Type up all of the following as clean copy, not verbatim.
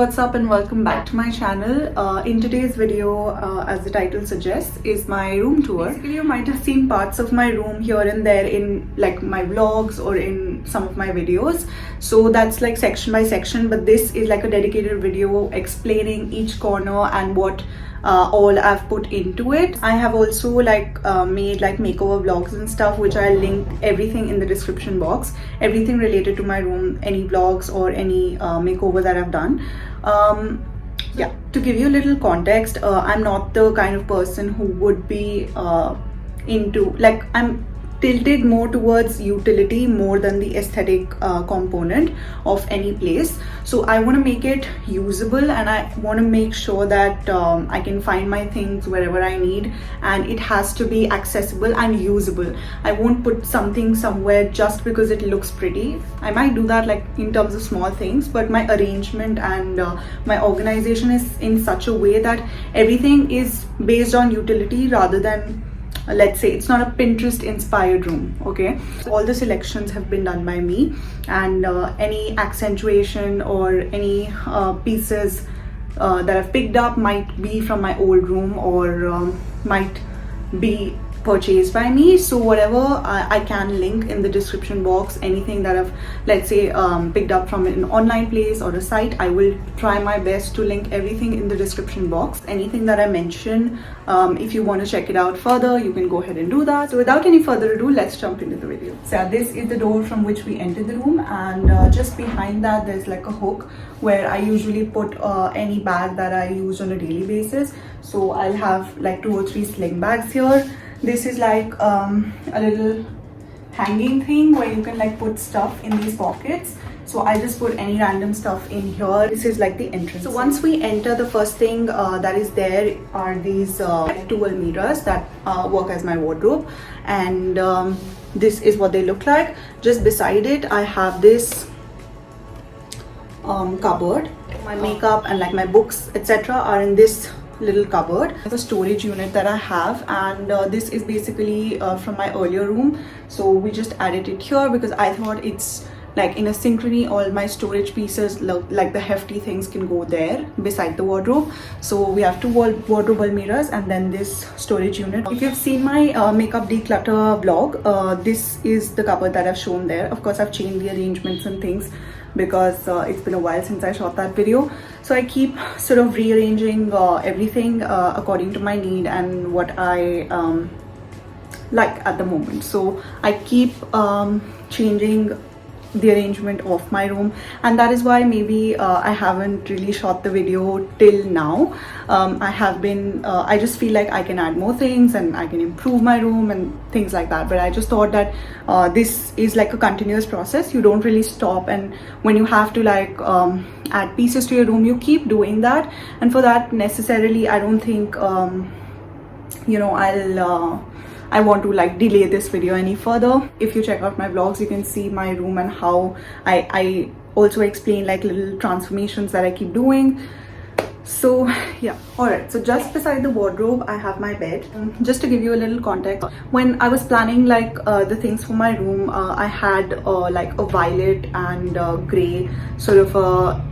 what's up and welcome back to my channel. In today's video, as the title suggests, is my room tour. Basically, you might have seen parts of my room here and there in like my vlogs or in some of my videos. So that's like section by section, but this is like a dedicated video explaining each corner and what all I've put into it. I have also like made like makeover vlogs and stuff, which I'll link everything in the description box, everything related to my room, any vlogs or any makeover that I've done. Yeah, to give you a little context, I'm not the kind of person who would be into, like, I'm tilted more towards utility more than the aesthetic component of any place. So I want to make it usable, and I want to make sure that I can find my things wherever I need, and it has to be accessible and usable. I won't put something somewhere just because it looks pretty. I might do that like in terms of small things, but my arrangement and my organization is in such a way that everything is based on utility rather than, let's say, it's not a Pinterest inspired room. Okay, so all the selections have been done by me, and any accentuation or any pieces that I've picked up might be from my old room or might be purchased by me. So whatever I can link in the description box, anything that I've, let's say, picked up from an online place or a site, I will try my best to link everything in the description box. Anything that I mention, if you want to check it out further, you can go ahead and do that. So without any further ado, let's jump into the video. So yeah, this is the door from which we entered the room, and just behind that there's like a hook where I usually put any bag that I use on a daily basis. So I'll have like 2 or 3 sling bags here. This is like a little hanging thing where you can like put stuff in these pockets. So I just put any random stuff in here. This is like the entrance. So once we enter, the first thing that is there are these dual mirrors that work as my wardrobe, and this is what they look like. Just beside it I have this cupboard. My makeup and like my books etc are in this little cupboard. It's a storage unit that I have, and this is basically from my earlier room, so we just added it here because I thought it's like in a synchrony, all my storage pieces look like the hefty things can go there beside the wardrobe. So we have 2 wardrobe mirrors and then this storage unit. If you've seen my makeup declutter vlog, this is the cupboard that I've shown there. Of course I've changed the arrangements and things because it's been a while since I shot that video. So I keep sort of rearranging everything according to my need and what I like at the moment. So I keep changing the arrangement of my room, and that is why maybe I haven't really shot the video till now. I just feel like I can add more things and I can improve my room and things like that, but I just thought that this is like a continuous process. You don't really stop, and when you have to like add pieces to your room, you keep doing that, and for that necessarily I don't think you know, I want to like delay this video any further. If you check out my vlogs, you can see my room and how I also explain like little transformations that I keep doing. So yeah, alright, so just beside the wardrobe I have my bed. Just to give you a little context, when I was planning like the things for my room, I had like a violet and grey sort of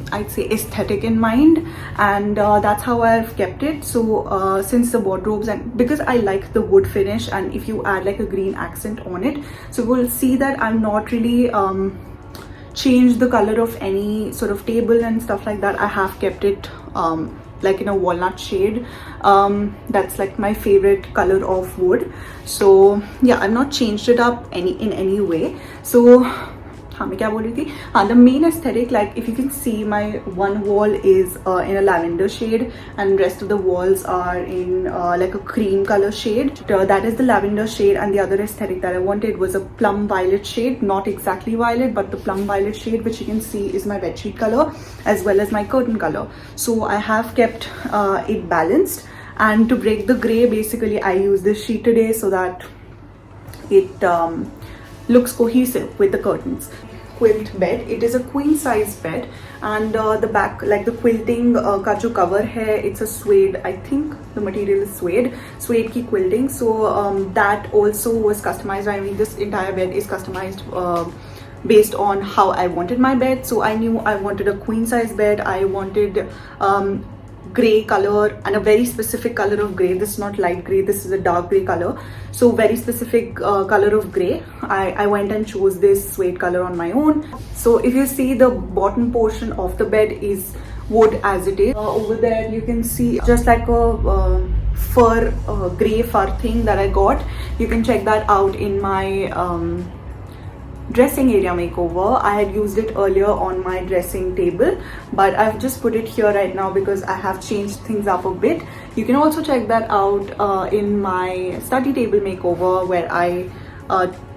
I'd say aesthetic in mind, and that's how I've kept it. So since the wardrobes, and because I like the wood finish, and if you add like a green accent on it, so we'll see that I'm not really changed the color of any sort of table and stuff like that. I have kept it like in a walnut shade. That's like my favorite color of wood. So yeah, I've not changed it up in any way. So the main aesthetic, like if you can see, my one wall is in a lavender shade and rest of the walls are in like a cream color shade. That is the lavender shade, and the other aesthetic that I wanted was a plum violet shade, not exactly violet but the plum violet shade, which you can see is my bedsheet color as well as my curtain color. So I have kept it balanced, and to break the gray, basically I use this sheet today so that it looks cohesive with the curtains. Quilt bed, it is a queen size bed, and the back, like the quilting ka jo cover hai, it's a suede. I think the material is suede ki quilting. So that also was customized. I mean, this entire bed is customized based on how I wanted my bed. So I knew I wanted a queen size bed. I wanted gray color, and a very specific color of gray. This is not light gray, this is a dark gray color, so very specific color of gray. I went and chose this suede color on my own. So if you see, the bottom portion of the bed is wood as it is. Over there you can see just like a fur, gray fur thing that I got. You can check that out in my dressing area makeover. I had used it earlier on my dressing table, but I've just put it here right now because I have changed things up a bit. You can also check that out in my study table makeover, where I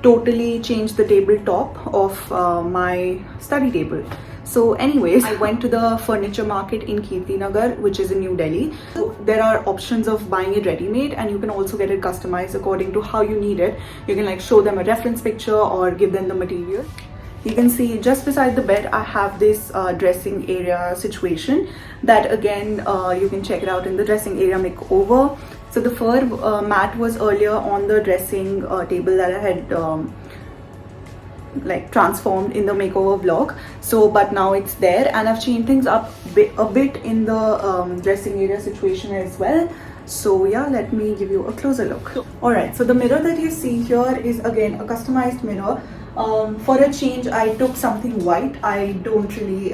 totally changed the tabletop of my study table. So anyways, I went to the furniture market in Kirti Nagar, which is in New Delhi. So there are options of buying it ready-made, and you can also get it customized according to how you need it. You can like show them a reference picture or give them the material. You can see just beside the bed I have this dressing area situation that again you can check it out in the dressing area makeover. So the fur mat was earlier on the dressing table that I had like transformed in the makeover vlog. So but now it's there, and I've changed things up a bit in the dressing area situation as well. So yeah, let me give you a closer look. Alright, so the mirror that you see here is again a customized mirror. For a change, I took something white. I don't really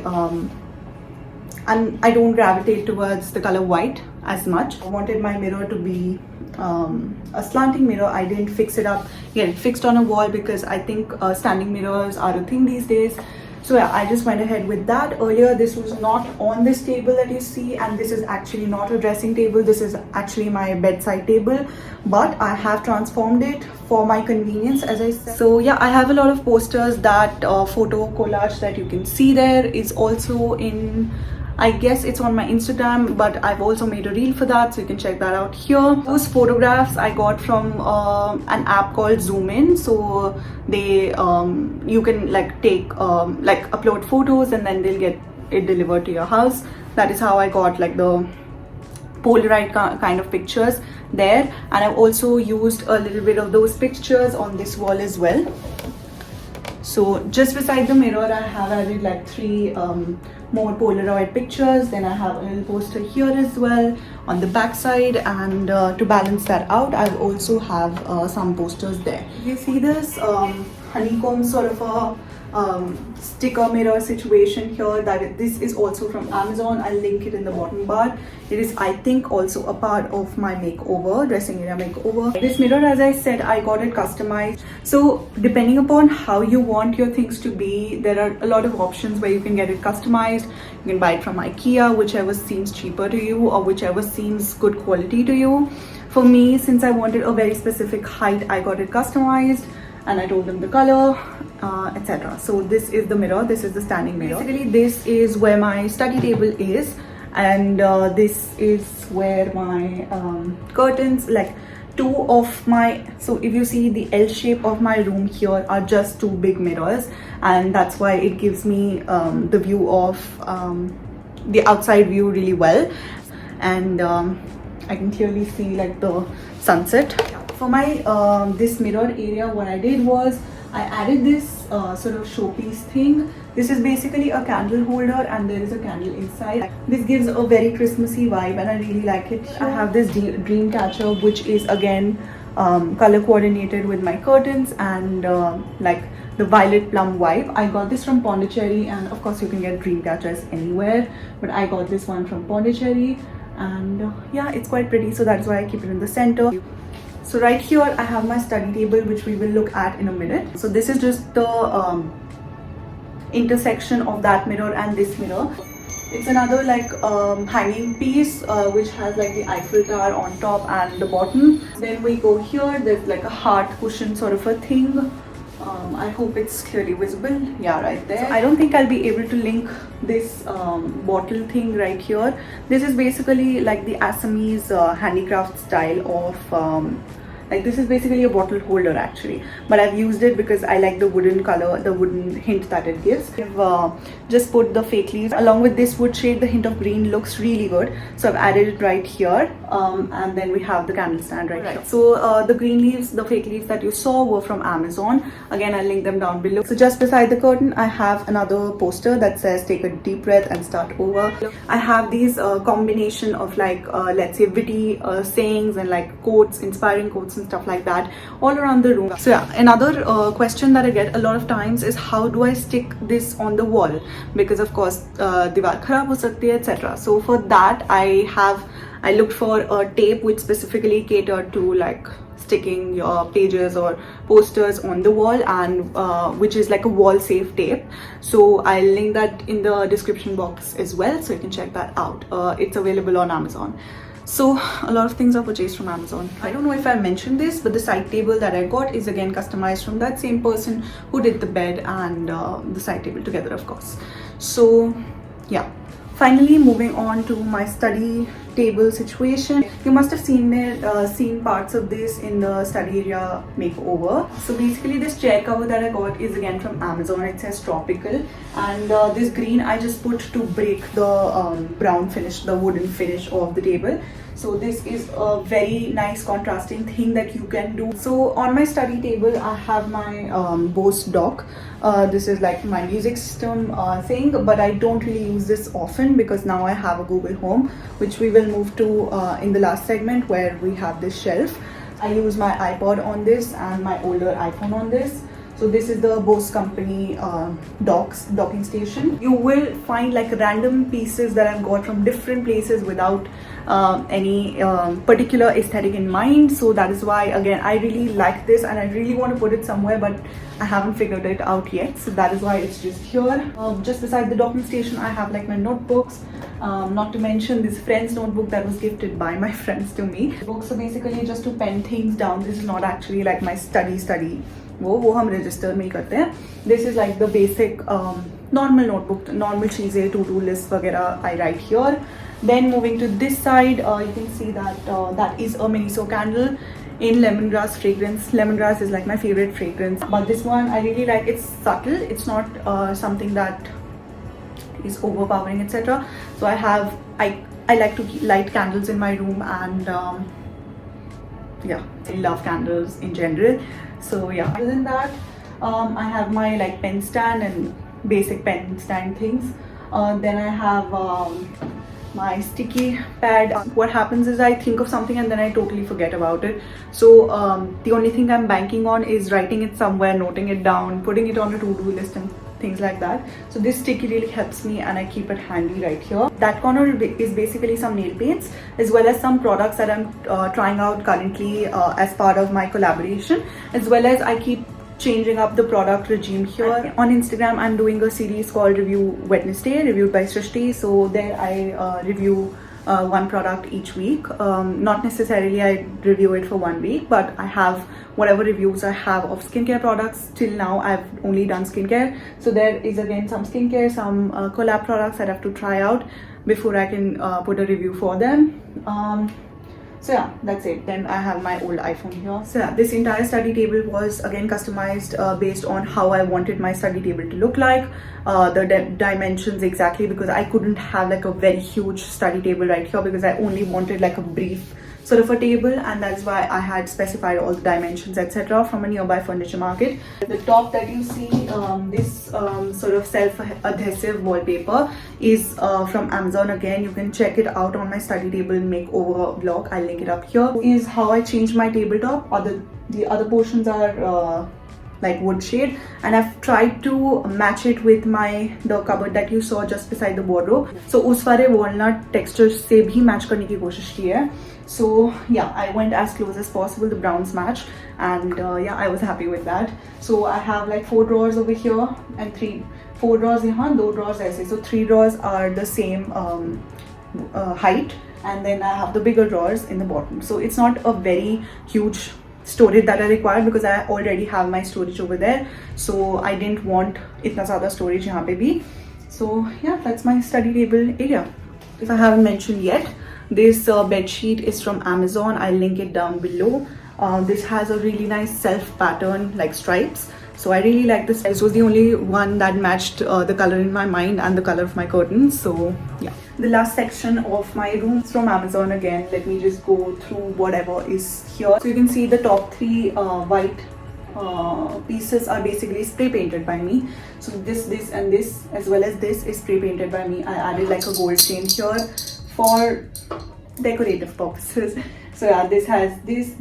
and I don't gravitate towards the color white as much. I wanted my mirror to be a slanting mirror. I didn't fix it up, get it fixed on a wall, because I think standing mirrors are a thing these days. So yeah, I just went ahead with that. Earlier this was not on this table that you see, and this is actually not a dressing table, this is actually my bedside table, but I have transformed it for my convenience, as I said. So yeah, I have a lot of posters. That photo collage that you can see there is also in, I guess it's on my Instagram, but I've also made a reel for that, so you can check that out here. Those photographs I got from an app called Zoomin. So they you can like take like upload photos and then they'll get it delivered to your house. That is how I got like the Polaroid kind of pictures there, and I've also used a little bit of those pictures on this wall as well. So just beside the mirror I have added like 3 more Polaroid pictures. Then I have a little poster here as well on the back side, and to balance that out I also have some posters there. You see this honeycomb sort of a sticker mirror situation here. This is also from Amazon. I'll link it in the bottom bar. It is, I think, also a part of my makeover, dressing area makeover. This mirror, as I said, I got it customized. So depending upon how you want your things to be, there are a lot of options where you can get it customized. You can buy it from IKEA, whichever seems cheaper to you or whichever seems good quality to you. For me, since I wanted a very specific height, I got it customized, and I told them the color, etc. So this is the mirror, this is the standing mirror. Basically this is where my study table is, and this is where my curtains, like 2 of my, so if you see the L shape of my room here are just 2 big mirrors, and that's why it gives me the view of the outside view really well, and I can clearly see like the sunset. For my this mirror area, what I did was I added this sort of showpiece thing. This is basically a candle holder, and there is a candle inside. This gives a very Christmassy vibe, and I really like it. I have this dream catcher, which is again color coordinated with my curtains, and like the violet plum vibe. I got this from Pondicherry, and of course you can get dream catchers anywhere, but I got this one from Pondicherry, and yeah, it's quite pretty, so that's why I keep it in the center. So right here I have my study table, which we will look at in a minute. So this is just the intersection of that mirror and this mirror. It's another like hanging piece which has like the Eiffel Tower on top and the bottom. Then we go here, there's like a heart cushion sort of a thing. I hope it's clearly visible. Yeah, right there. So I don't think I'll be able to link this bottle thing right here. This is basically like the Assamese handicraft style of Like this is basically a bottle holder actually, but I've used it because I like the wooden color, the wooden hint that it gives. I've just put the fake leaves along with this wood shade. The hint of green looks really good, so I've added it right here. And then we have the candle stand right here. So the green leaves, the fake leaves that you saw were from Amazon. Again, I'll link them down below. So just beside the curtain, I have another poster that says take a deep breath and start over. I have these combination of like let's say witty sayings and like quotes, inspiring quotes and stuff like that all around the room. So yeah, another question that I get a lot of times is how do I stick this on the wall, because of course diwar kharab ho sakti hai, etc. So for that I looked for a tape which specifically catered to like sticking your pages or posters on the wall, and which is like a wall safe tape. So I'll link that in the description box as well, so you can check that out. It's available on Amazon. So a lot of things are purchased from Amazon. I don't know if I mentioned this, but the side table that I got is again customized from that same person who did the bed and the side table together, of course. So yeah, finally moving on to my study table situation. You must have seen parts of this in the study area makeover. So basically this chair cover that I got is again from Amazon. It says tropical, and this green I just put to break the brown finish, the wooden finish of the table. So this is a very nice contrasting thing that you can do. So on my study table I have my Bose dock. This is like my music system thing, but I don't really use this often because now I have a Google Home, which we will move to in the last segment where we have this shelf. I use my iPod on this and my older iPhone on this. So this is the Bose company docking station. You will find like random pieces that I've got from different places without any particular aesthetic in mind. So that is why again I really like this and I really want to put it somewhere, but I haven't figured it out yet. So that is why it's just here. Just beside the docking station I have like my notebooks, not to mention this friend's notebook that was gifted by my friends to me. Books are basically just to pen things down. This is not actually like my study. वो हम register में ही करते हैं. This is like the basic normal notebook, normal चीज़ें, to-do list वगैरह I write here. Then moving to this side, you can see that that is a Miniso candle in lemongrass fragrance. Lemongrass is like my favorite fragrance, but this one I really like. It's subtle. It's not something that is overpowering, etc. So I like to light candles in my room, and yeah, I love candles in general. So yeah, other than that, I have my like pen stand and basic pen stand things. Then I have my sticky pad. What happens is I think of something and then I totally forget about it. So the only thing I'm banking on is writing it somewhere, noting it down, putting it on a to-do list and things like that. So this sticky really helps me and I keep it handy right here. That corner is basically some nail paints as well as some products that I'm trying out currently as part of my collaboration, as well as I keep changing up the product regime here. On Instagram I'm doing a series called Review Wednesday, reviewed by Srishti. So there I review one product each week. Not necessarily I review it for 1 week, but I have whatever reviews I have of skincare products. Till now I've only done skincare, so there is again some skincare, some collab products that I have to try out before I can put a review for them. So yeah, that's it. Then I have my old iPhone here. So yeah, this entire study table was again customized based on how I wanted my study table to look like, the dimensions exactly, because I couldn't have like a very huge study table right here because I only wanted like a brief sort of a table, and that's why I had specified all the dimensions etc. from a nearby furniture market. The top that you see, this sort of self-adhesive wallpaper is from Amazon. Again, you can check it out on my study table makeover vlog. I'll link it up here. Is how I changed my tabletop. The other portions are like wood shade, and I've tried to match it with the cupboard that you saw just beside the wardrobe. So उस वाले walnut texture से भी match करने की कोशिश की है. So yeah, I went as close as possible. The browns match, and yeah, I was happy with that. So I have like 4 drawers over here and 4 drawers यहाँ, 2 drawers ऐसे. So 3 drawers are the same height, and then I have the bigger drawers in the bottom. So it's not a very huge storage that I required because I already have my storage over there. So I didn't want itna zyada storage यहाँ पे भी. So yeah, that's my study table area. If I haven't mentioned yet, this bed sheet is from Amazon. I'll link it down below. This has a really nice self pattern like stripes. So I really like this. This was the only one that matched the color in my mind and the color of my curtains. So yeah. The last section of my room is from Amazon again. Let me just go through whatever is here. So you can see the top 3 white pieces are basically spray painted by me. So this and this as well as this is spray painted by me. I added like a gold stain here for decorative purposes. So yeah, this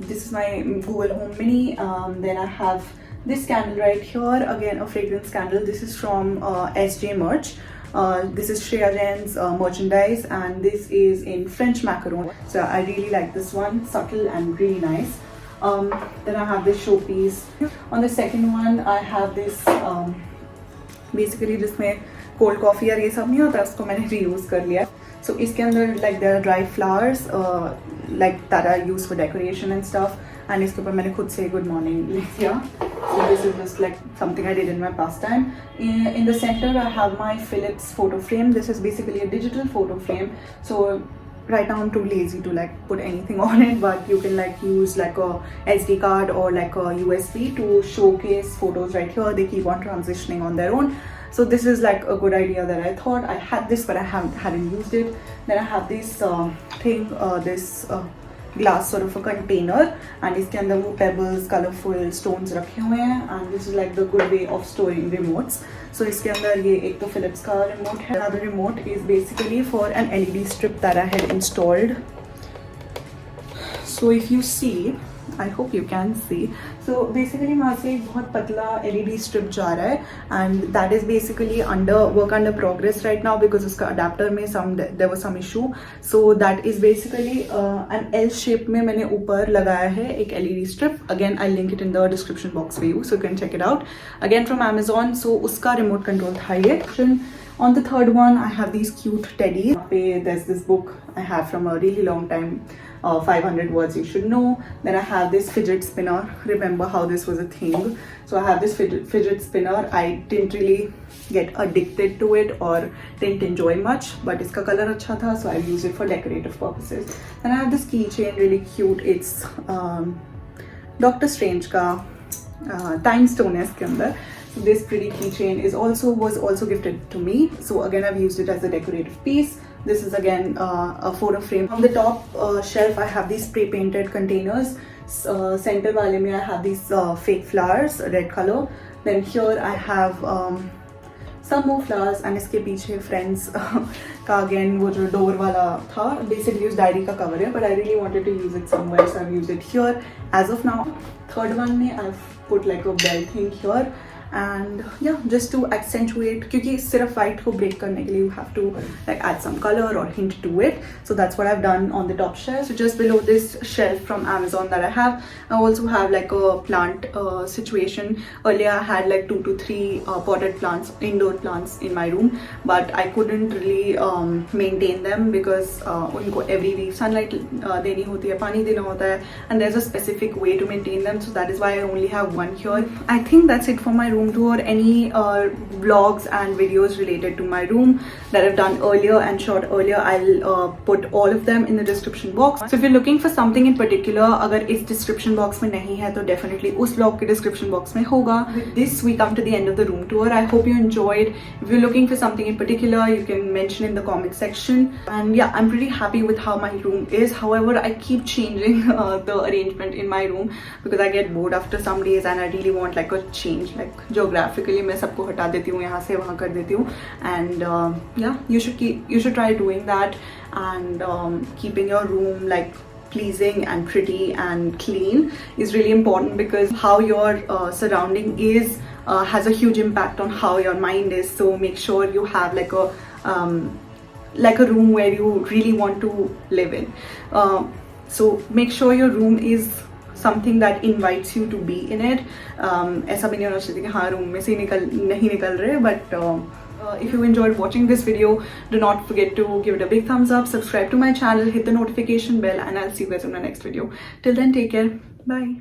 is my Google Home Mini. Then I have this candle right here, again a fragrance candle. This is from SJ Merch. This is Shreya Jain's merchandise, and this is in French macaron. So I really like this one, subtle and really nice. Then I have this showpiece. On the second one I have this basically जिसमें cold coffee और ये सब नहीं होता, उसको मैंने reuse कर लिया. So इसके अंदर like there are dry flowers like that are used for decoration and stuff. And इसके ऊपर मैंने खुद से good morning लिख दिया. So this is just like something I did in my pastime. In the center I have my Philips photo frame. This is basically a digital photo frame. So right now I'm too lazy to like put anything on it, but you can like use like a SD card or like a USB to showcase photos right here. They keep on transitioning on their own. So this is like a good idea that I thought. I had this but I hadn't used it. Then I have this this glass sort of a container, and इसके अंदर वो pebbles, colorful stones रखे हुए हैं, and this is like the good way of storing remotes. So इसके अंदर ये एक तो Philips का remote है. Another remote is basically for an LED strip that I had installed. So if you see, I hope you can see. So basically वहाँ से एक बहुत पतला LED strip जा रहा है, and that is basically work under progress right now because उसका adapter में there was some issue. So that is basically an L shape में मैंने ऊपर लगाया है एक LED strip. Again I'll link it in the description box for you, so you can check it out. Again from Amazon. So उसका remote control था ये. On the third one I have these cute teddies. There's this book I have from a really long time. 500 words you should know. Then I have this fidget spinner. Remember how this was a thing. So I have this fidget spinner. I didn't really get addicted to it or didn't enjoy much, but iska color acha tha, so I use it for decorative purposes. Then I have this keychain, really cute. It's Doctor Strange ka time stone hai iske andar. So this pretty keychain was also gifted to me. So again I've used it as a decorative piece. This is again a photo frame. On the top shelf I have these spray painted containers. Center wale mein I have these fake flowers, red color. Then here I have some more flowers, and iske piche friends ka again wo jo door wala tha, basically us diary ka cover hai, but I really wanted to use it somewhere, so I've used it here as of now. Third one mein I've put like a bell thing here. And yeah, just to accentuate, क्योंकि सिर्फ white को break करने के लिए you have to like add some color or hint to it. So that's what I've done on the top shelf. So just below this shelf from Amazon that I have, I also have like a plant situation. Earlier I had like 2 to 3 potted plants, indoor plants in my room, but I couldn't really maintain them because उनको every week sunlight देनी होती है, पानी देना होता है, and there's a specific way to maintain them. So that is why I only have one here. I think that's it for my room tour. Any vlogs and videos related to my room that I've done earlier and shot earlier, I'll put all of them in the description box. So if you're looking for something in particular, अगर इस description box में नहीं है तो definitely उस vlog के description box में होगा. With this we come to the end of the room tour. I hope you enjoyed. If you're looking for something in particular, you can mention in the comment section. And yeah, I'm pretty happy with how my room is. However, I keep changing the arrangement in my room because I get bored after some days and I really want like a change. Like geographically मैं सबको हटा देती हूँ, यहाँ से वहाँ कर देती हूँ. And yeah, you should try doing that, and keeping your room like pleasing and pretty and clean is really important, because how your surrounding is has a huge impact on how your mind is. So make sure you have like a room where you really want to live in. So make sure your room is something that invites you to be in it. ऐसा भी नहीं होना चाहिए कि हाँ room में से नहीं निकल रहे. But if you enjoyed watching this video, do not forget to give it a big thumbs up, subscribe to my channel, hit the notification bell, and I'll see you guys in my next video. Till then, take care. Bye.